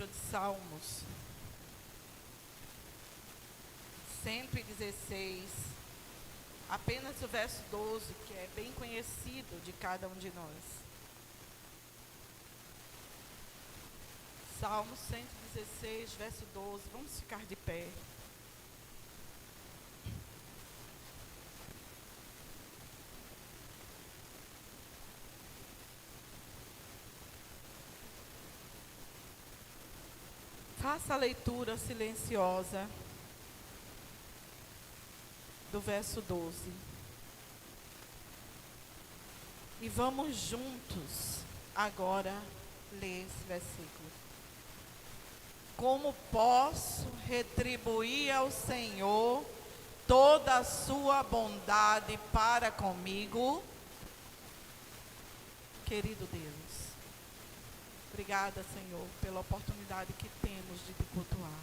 livro de Salmos 116, apenas o verso 12, que é bem conhecido de cada um de nós. Salmos 116, verso 12. Vamos ficar de pé. Faça a leitura silenciosa do verso 12. E vamos juntos agora ler esse versículo. Como posso retribuir ao Senhor toda a sua bondade para comigo? Querido Deus, obrigada, Senhor, pela oportunidade que temos de te cultuar.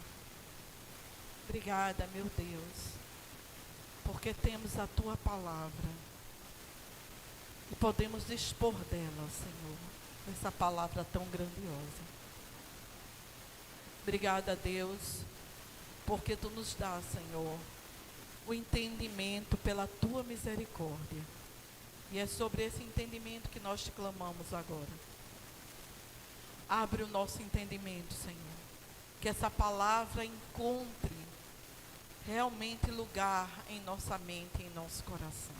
Obrigada, meu Deus, porque temos a tua palavra e podemos dispor dela, Senhor, essa palavra tão grandiosa. Obrigada, Deus, porque tu nos dás, Senhor, o entendimento pela tua misericórdia. E é sobre esse entendimento que nós te clamamos agora. Abre o nosso entendimento, Senhor. Que essa palavra encontre realmente lugar em nossa mente e em nosso coração.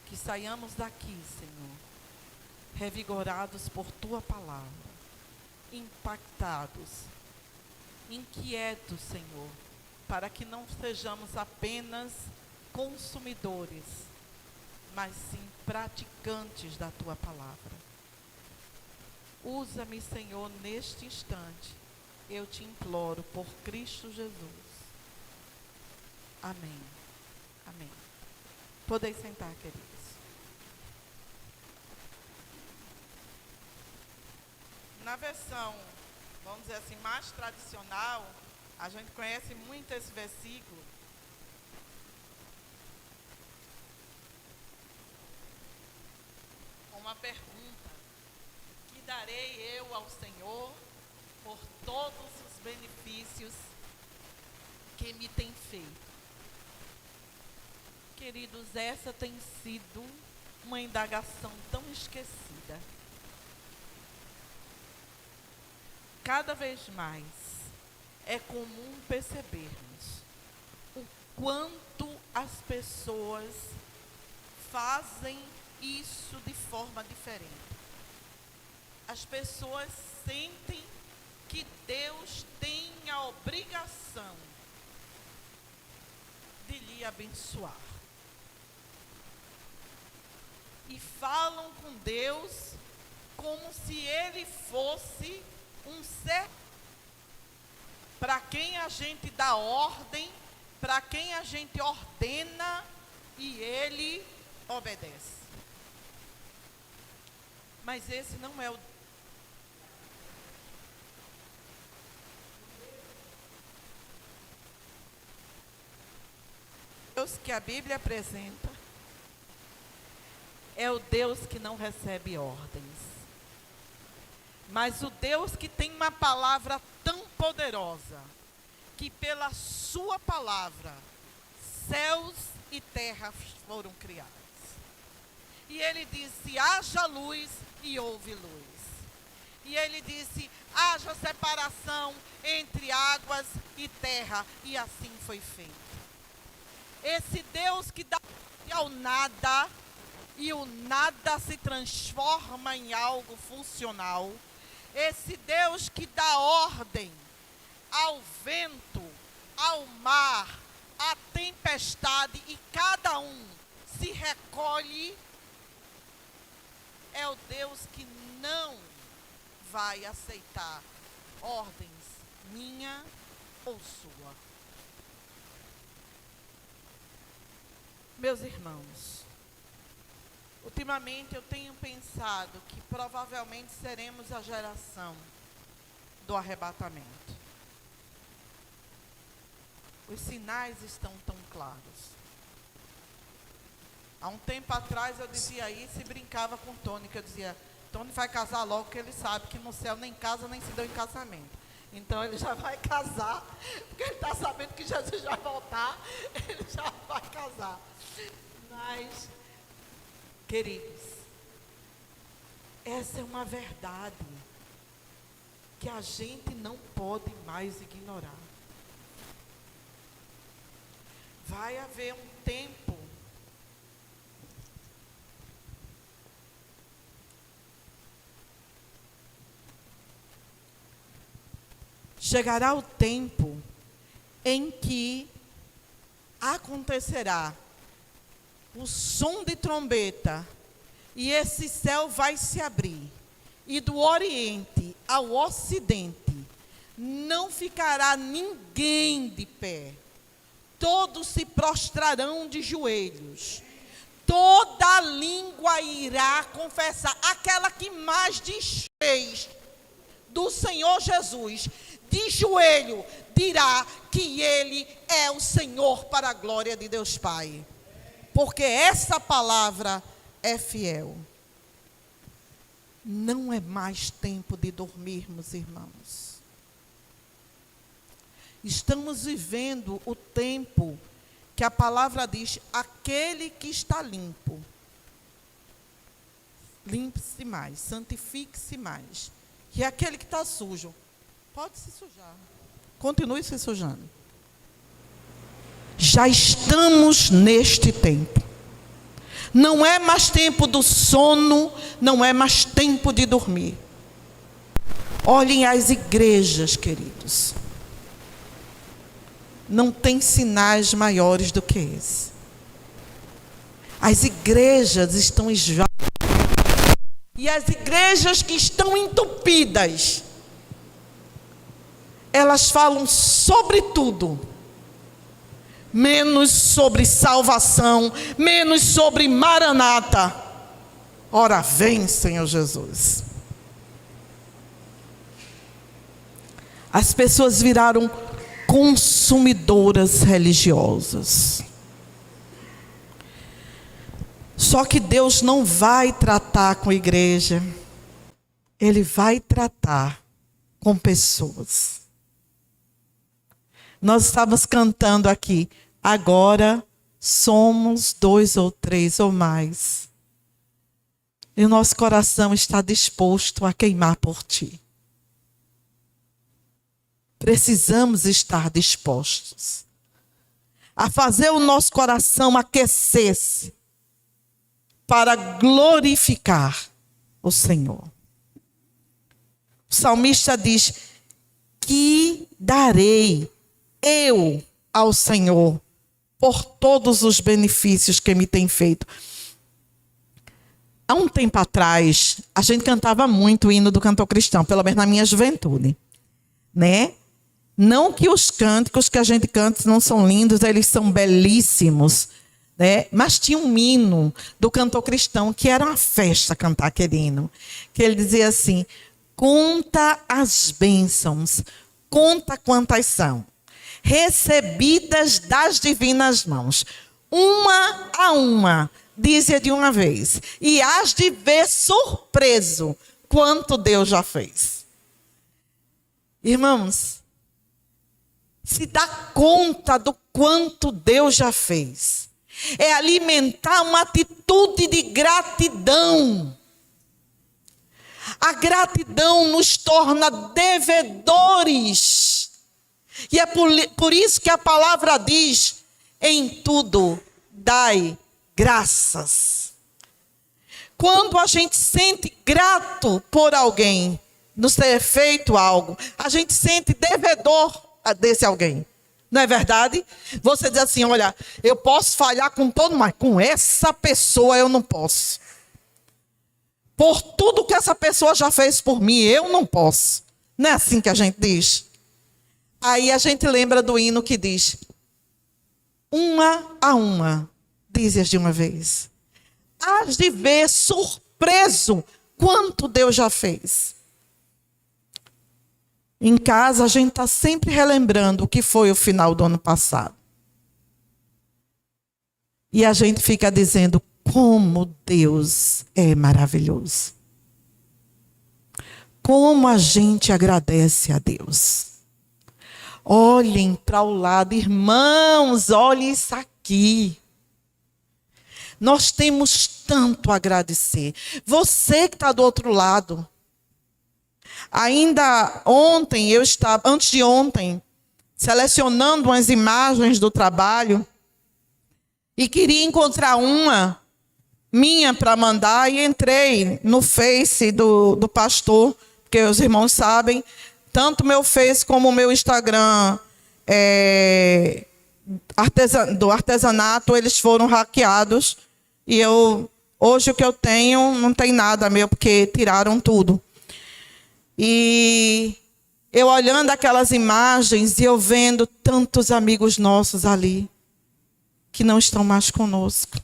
Que saiamos daqui, Senhor, revigorados por tua palavra, impactados, inquietos, Senhor, para que não sejamos apenas consumidores, mas sim praticantes da tua palavra. Usa-me, Senhor, neste instante. Eu te imploro por Cristo Jesus. Amém. Amém. Podeis sentar, queridos. Na versão, vamos dizer assim, mais tradicional, a gente conhece muito esse versículo. Uma pergunta: que darei eu ao Senhor por todos os benefícios que me tem feito? Queridos, essa tem sido uma indagação tão esquecida. Cada vez mais é comum percebermos o quanto as pessoas fazem isso de forma diferente. As pessoas sentem que Deus tem a obrigação de lhe abençoar. E falam com Deus como se Ele fosse um ser para quem a gente dá ordem, para quem a gente ordena e Ele obedece. Mas esse não é o Deus que a Bíblia apresenta. É o Deus que não recebe ordens. Mas o Deus que tem uma palavra tão poderosa, que pela sua palavra, céus e terra foram criados. E ele disse: haja luz, e houve luz. E ele disse: haja separação entre águas e terra, e assim foi feito. Esse Deus que dá ao nada, e o nada se transforma em algo funcional. Esse Deus que dá ordem ao vento, ao mar, à tempestade, e cada um se recolhe, é o Deus que não vai aceitar ordens minha ou sua. Meus irmãos, ultimamente eu tenho pensado que provavelmente seremos a geração do arrebatamento. Os sinais estão tão claros. Há um tempo atrás eu dizia isso e brincava com Tônica. Eu dizia: Tony vai casar logo, porque ele sabe que no céu nem casa, nem se deu em casamento. Então ele já vai casar, porque ele está sabendo que Jesus vai voltar, ele já vai casar. Mas, queridos, essa é uma verdade que a gente não pode mais ignorar. Vai haver um tempo chegará o tempo em que acontecerá o som de trombeta e esse céu vai se abrir. E do Oriente ao Ocidente não ficará ninguém de pé. Todos se prostrarão de joelhos. Toda língua irá confessar. Aquela que mais desfez do Senhor Jesus, de joelho, dirá que Ele é o Senhor para a glória de Deus Pai. Porque essa palavra é fiel. Não é mais tempo de dormirmos, irmãos. Estamos vivendo o tempo que a palavra diz, aquele que está limpo, limpe-se mais, santifique-se mais. E aquele que está sujo, pode se sujar, continue se sujando. Já estamos neste tempo. Não é mais tempo do sono, não é mais tempo de dormir. Olhem as igrejas, queridos. Não tem sinais maiores do que esse. As igrejas estão esvaziadas. E as igrejas que estão entupidas, elas falam sobre tudo, menos sobre salvação, menos sobre Maranata. Ora vem, Senhor Jesus. As pessoas viraram consumidoras religiosas. Só que Deus não vai tratar com a igreja. Ele vai tratar com pessoas. Nós estávamos cantando aqui, agora somos 2 ou 3 ou mais. E o nosso coração está disposto a queimar por ti. Precisamos estar dispostos a fazer o nosso coração aquecer-se para glorificar o Senhor. O salmista diz, que darei eu ao Senhor por todos os benefícios que me tem feito. Há um tempo atrás, a gente cantava muito o hino do cantor cristão, pelo menos na minha juventude, né? Não que os cânticos que a gente canta não são lindos, eles são belíssimos, né? Mas tinha um hino do cantor cristão que era uma festa cantar aquele hino, que ele dizia assim, conta as bênçãos, conta quantas são, recebidas das divinas mãos, uma a uma, dizia de uma vez, e hás de ver surpreso quanto Deus já fez. Irmãos, se dá conta do quanto Deus já fez. É alimentar uma atitude de gratidão. A gratidão nos torna devedores. E é por isso que a palavra diz, em tudo dai graças. Quando a gente sente grato por alguém, nos ter feito algo, a gente sente devedor desse alguém. Não é verdade? Você diz assim, olha, eu posso falhar com todo mundo, mas com essa pessoa eu não posso. Por tudo que essa pessoa já fez por mim, eu não posso. Não é assim que a gente diz? Aí a gente lembra do hino que diz, uma a uma, dizes de uma vez. Hás de ver surpreso quanto Deus já fez. Em casa, a gente está sempre relembrando o que foi o final do ano passado. E a gente fica dizendo como Deus é maravilhoso. Como a gente agradece a Deus. Olhem para o lado, irmãos, olhem isso aqui. Nós temos tanto a agradecer. Você que está do outro lado. Ainda ontem, antes de ontem, selecionando umas imagens do trabalho e queria encontrar uma minha para mandar e entrei no Face do pastor, porque os irmãos sabem, tanto meu Face como o meu Instagram do artesanato, eles foram hackeados e hoje o que eu tenho não tem nada meu, porque tiraram tudo. E eu olhando aquelas imagens e eu vendo tantos amigos nossos ali que não estão mais conosco.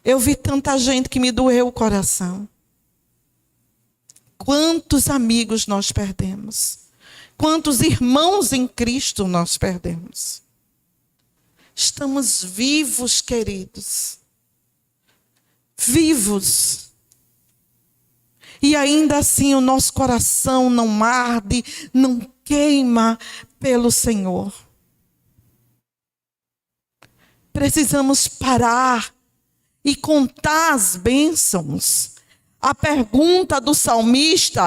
Eu vi tanta gente que me doeu o coração. Quantos amigos nós perdemos? Quantos irmãos em Cristo nós perdemos? Estamos vivos, queridos. Vivos. E ainda assim o nosso coração não arde, não queima pelo Senhor. Precisamos parar e contar as bênçãos. A pergunta do salmista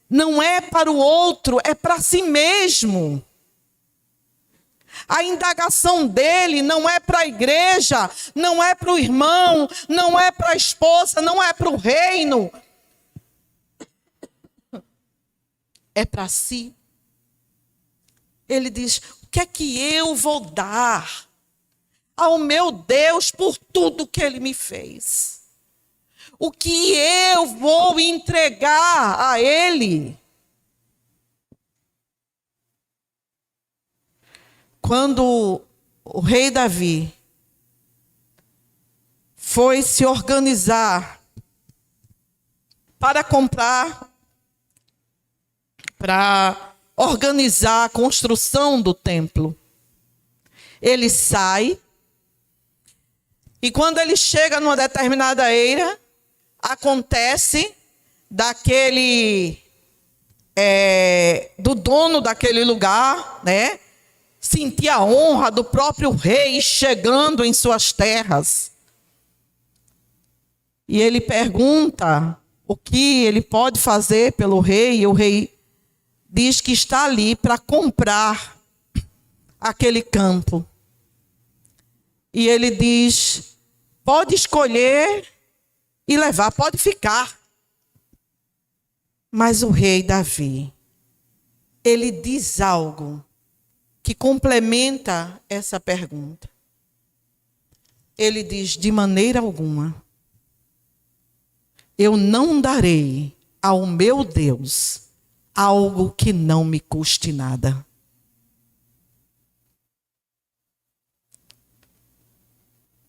não é para o outro, é para si mesmo. A indagação dele não é para a igreja, não é para o irmão, não é para a esposa, não é para o reino. É para si. Ele diz: o que é que eu vou dar ao meu Deus por tudo que Ele me fez? O que eu vou entregar a Ele? Quando o rei Davi foi se organizar para organizar a construção do templo, ele sai, e quando ele chega numa determinada eira, acontece do dono daquele lugar, né? Sentir a honra do próprio rei chegando em suas terras. E ele pergunta o que ele pode fazer pelo rei, e o rei diz que está ali para comprar aquele campo. E ele diz: pode escolher e levar, pode ficar. Mas o rei Davi, ele diz algo que complementa essa pergunta. Ele diz: de maneira alguma, eu não darei ao meu Deus algo que não me custe nada.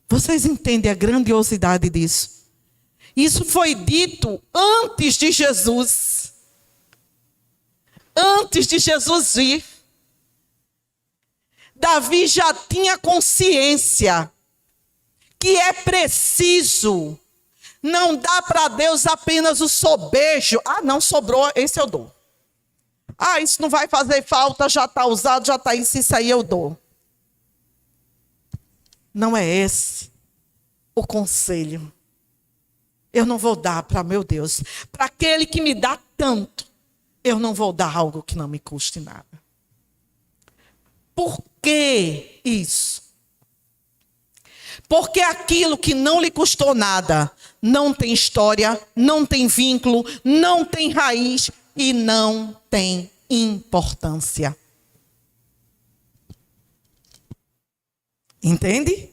Vocês entendem a grandiosidade disso? Isso foi dito antes de Jesus. Antes de Jesus vir. Davi já tinha consciência que é preciso. Não dá para Deus apenas o sobejo. Ah, não, sobrou, esse eu dou. Ah, isso não vai fazer falta, já está usado, já está isso aí eu dou. Não é esse o conselho. Eu não vou dar para meu Deus. Para aquele que me dá tanto, eu não vou dar algo que não me custe nada. Por que isso? Porque aquilo que não lhe custou nada não tem história, não tem vínculo, não tem raiz e não tem importância. Entende?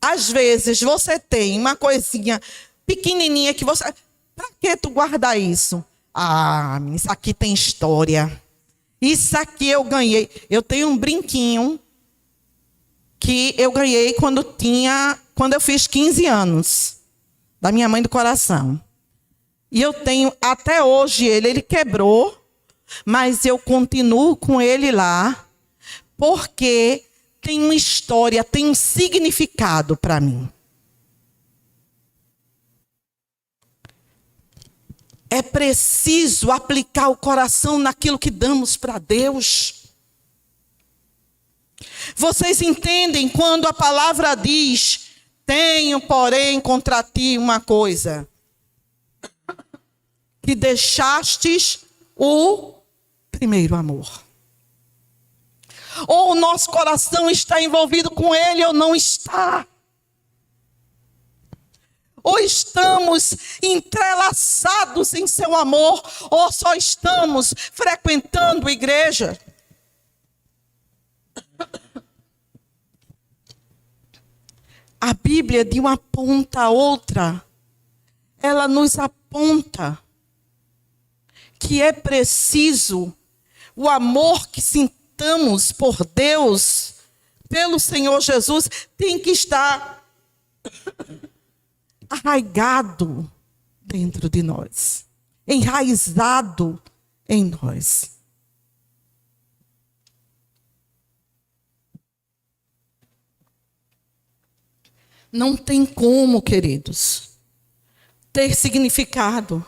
Às vezes você tem uma coisinha pequenininha que você... Para que tu guardar isso? Ah, isso aqui tem história. Isso aqui eu ganhei. Eu tenho um brinquinho que eu ganhei quando eu fiz 15 anos. Da minha mãe do coração. E eu tenho até hoje ele quebrou, mas eu continuo com ele lá, porque tem uma história, tem um significado para mim. é preciso aplicar o coração naquilo que damos para Deus. Vocês entendem quando a palavra diz: tenho, porém, contra ti uma coisa, que deixastes o primeiro amor. Ou o nosso coração está envolvido com ele ou não está. Ou estamos entrelaçados em seu amor, ou só estamos frequentando a igreja. A Bíblia, de uma ponta a outra, ela nos aponta que é preciso o amor que sintamos por Deus, pelo Senhor Jesus, tem que estar arraigado dentro de nós, enraizado em nós. Não tem como, queridos, ter significado.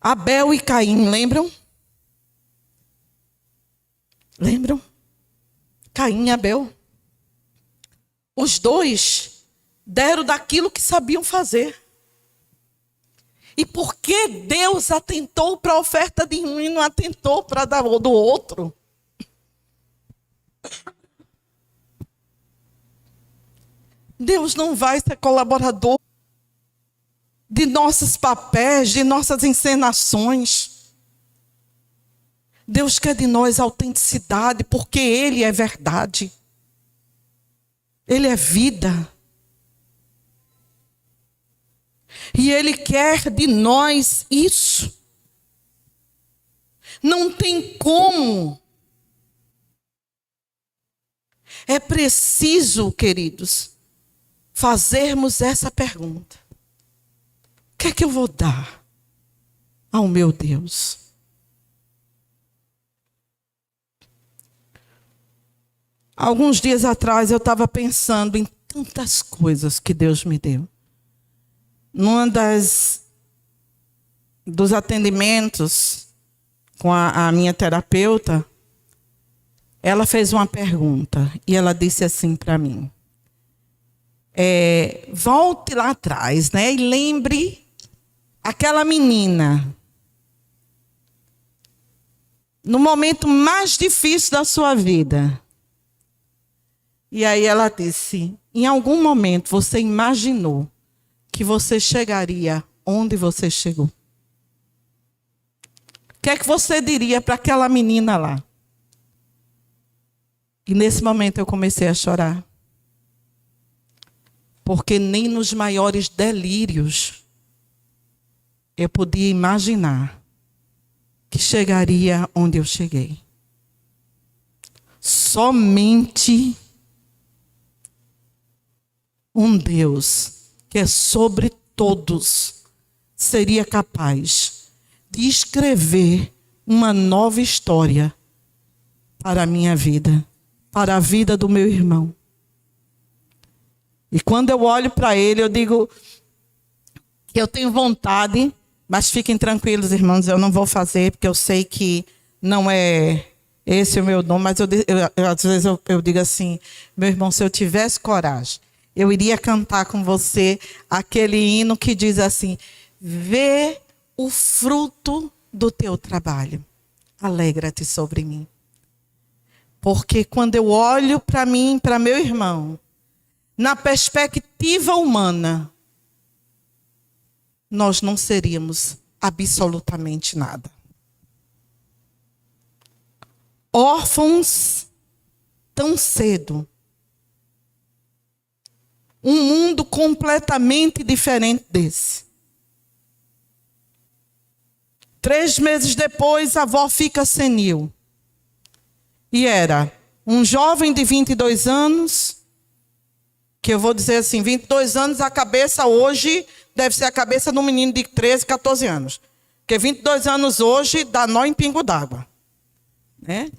Abel e Caim, lembram? Lembram? Caim e Abel. Os dois deram daquilo que sabiam fazer. E por que Deus atentou para a oferta de um e não atentou para a do outro? Deus não vai ser colaborador de nossos papéis, de nossas encenações. Deus quer de nós autenticidade, porque Ele é verdade. Ele é vida. E Ele quer de nós isso. Não tem como. É preciso, queridos, fazermos essa pergunta. O que é que eu vou dar ao meu Deus? Alguns dias atrás eu estava pensando em tantas coisas que Deus me deu. Numa dos atendimentos com a minha terapeuta, ela fez uma pergunta e ela disse assim para mim: volte lá atrás, né? E lembre aquela menina no momento mais difícil da sua vida. E aí ela disse: em algum momento você imaginou que você chegaria onde você chegou? O que é que você diria para aquela menina lá? E nesse momento eu comecei a chorar. Porque nem nos maiores delírios eu podia imaginar que chegaria onde eu cheguei. Somente um Deus que é sobre todos seria capaz de escrever uma nova história para a minha vida, para a vida do meu irmão. E quando eu olho para ele, eu digo que eu tenho vontade, mas fiquem tranquilos, irmãos, eu não vou fazer, porque eu sei que não é esse o meu dom, mas às vezes eu digo assim: meu irmão, se eu tivesse coragem, eu iria cantar com você aquele hino que diz assim: vê o fruto do teu trabalho, alegra-te sobre mim. Porque quando eu olho para mim, para meu irmão, na perspectiva humana, nós não seríamos absolutamente nada. Órfãos tão cedo. Um mundo completamente diferente desse. 3 meses depois, a avó fica senil. E era um jovem de 22 anos, que eu vou dizer assim, 22 anos, a cabeça hoje deve ser a cabeça de um menino de 13, 14 anos. Porque 22 anos hoje dá nó em pingo d'água. Né?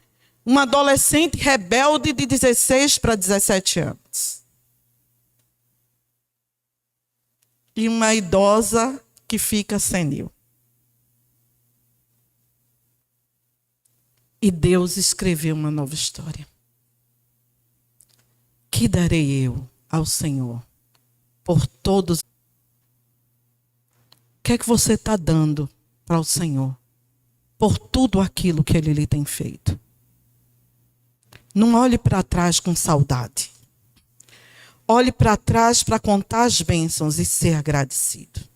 Uma adolescente rebelde de 16 para 17 anos. E uma idosa que fica senil. E Deus escreveu uma nova história. Que darei eu ao Senhor por todos? O que é que você está dando para o Senhor por tudo aquilo que Ele lhe tem feito? Não olhe para trás com saudade. Olhe para trás para contar as bênçãos e ser agradecido.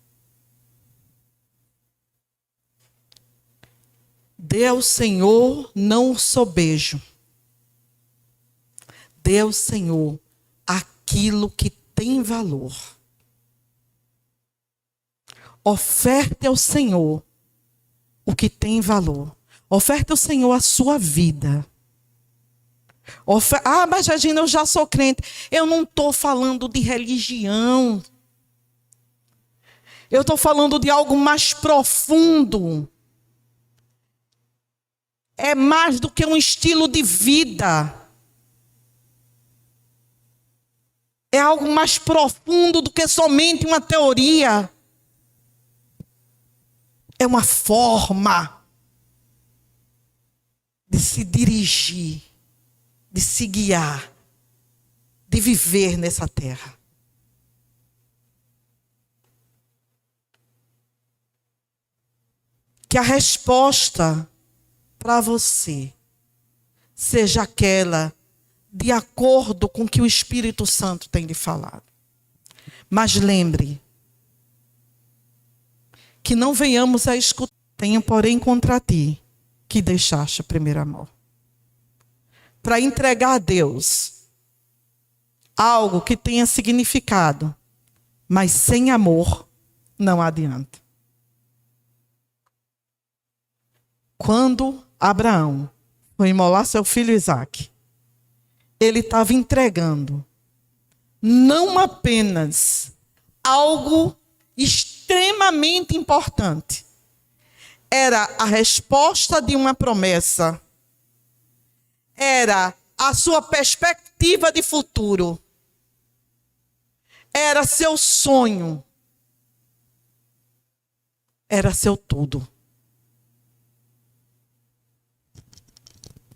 Dê ao Senhor não o sobejo. Dê ao Senhor aquilo que tem valor. Oferte ao Senhor o que tem valor. Oferte ao Senhor a sua vida. Mas Regina, eu já sou crente. Eu não estou falando de religião. Eu estou falando de algo mais profundo. É mais do que um estilo de vida. É algo mais profundo do que somente uma teoria. É uma forma de se dirigir, de se guiar, de viver nessa terra. Que a resposta para você seja aquela de acordo com o que o Espírito Santo tem lhe falado. Mas lembre que não venhamos a escutar. Tenho, porém, contra ti que deixaste o primeiro amor. Para entregar a Deus algo que tenha significado, mas sem amor não adianta. Quando Abraão foi imolar seu filho Isaque, ele estava entregando não apenas algo extremamente importante, era a resposta de uma promessa, era a sua perspectiva de futuro, era seu sonho, era seu tudo.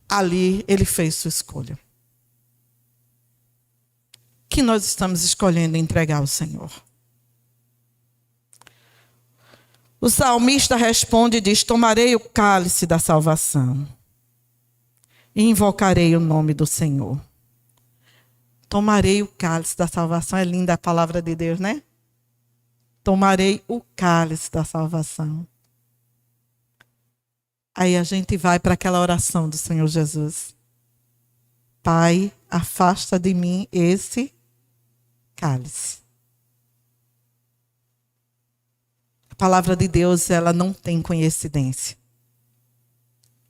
Ali ele fez sua escolha. Que nós estamos escolhendo entregar ao Senhor. O salmista responde e diz: tomarei o cálice da salvação e invocarei o nome do Senhor. Tomarei o cálice da salvação. É linda a palavra de Deus, né? Tomarei o cálice da salvação. Aí a gente vai para aquela oração do Senhor Jesus. Pai, afasta de mim esse cálice. A palavra de Deus, ela não tem coincidência.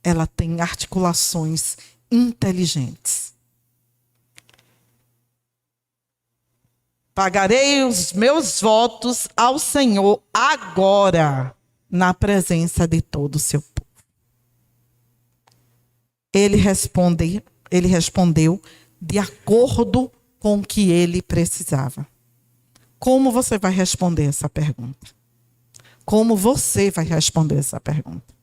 Ela tem articulações inteligentes. Pagarei os meus votos ao Senhor agora, na presença de todo o seu povo. Ele respondeu de acordo com o que ele precisava. Como você vai responder essa pergunta? Como você vai responder essa pergunta?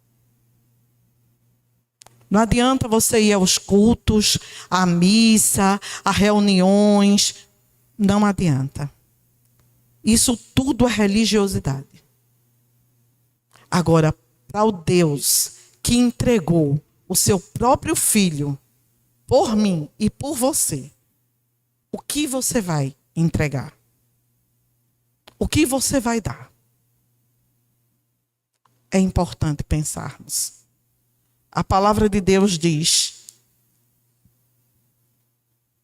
Não adianta você ir aos cultos, à missa, a reuniões. Não adianta. Isso tudo é religiosidade. Agora, para o Deus que entregou o seu próprio filho por mim e por você, o que você vai entregar? O que você vai dar? É importante pensarmos. A palavra de Deus diz: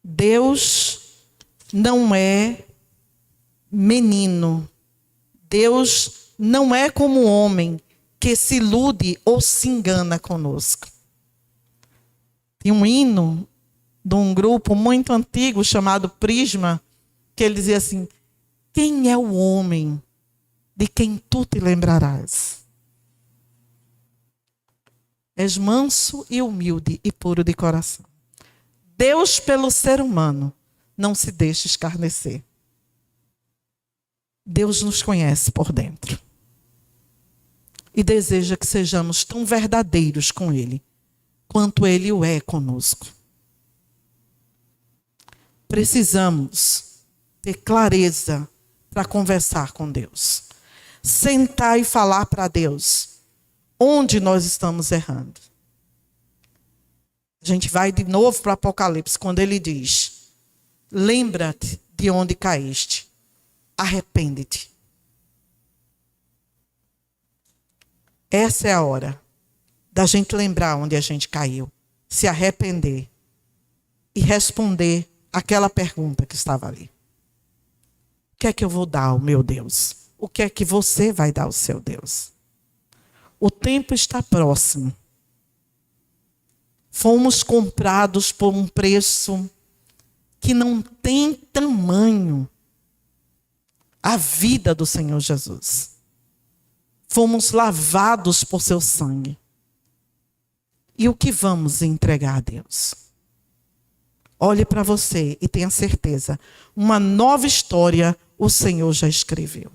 Deus não é menino. Deus não é como um homem que se ilude ou se engana conosco. Tem um hino de um grupo muito antigo chamado Prisma, que ele dizia assim: quem é o homem de quem tu te lembrarás? És manso e humilde e puro de coração. Deus, pelo ser humano, não se deixa escarnecer. Deus nos conhece por dentro. E deseja que sejamos tão verdadeiros com Ele quanto Ele o é conosco. Precisamos ter clareza para conversar com Deus. Sentar e falar para Deus onde nós estamos errando. A gente vai de novo para o Apocalipse, quando ele diz: lembra-te de onde caíste, arrepende-te. Essa é a hora da gente lembrar onde a gente caiu, se arrepender e responder aquela pergunta que estava ali. O que é que eu vou dar ao meu Deus? O que é que você vai dar ao seu Deus? O tempo está próximo. Fomos comprados por um preço que não tem tamanho. A vida do Senhor Jesus. Fomos lavados por seu sangue. E o que vamos entregar a Deus? Olhe para você e tenha certeza. Uma nova história o Senhor já escreveu.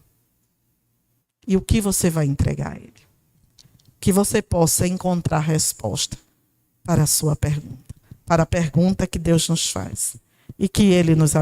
E o que você vai entregar a Ele? Que você possa encontrar resposta para a sua pergunta. Para a pergunta que Deus nos faz. E que Ele nos abençoe.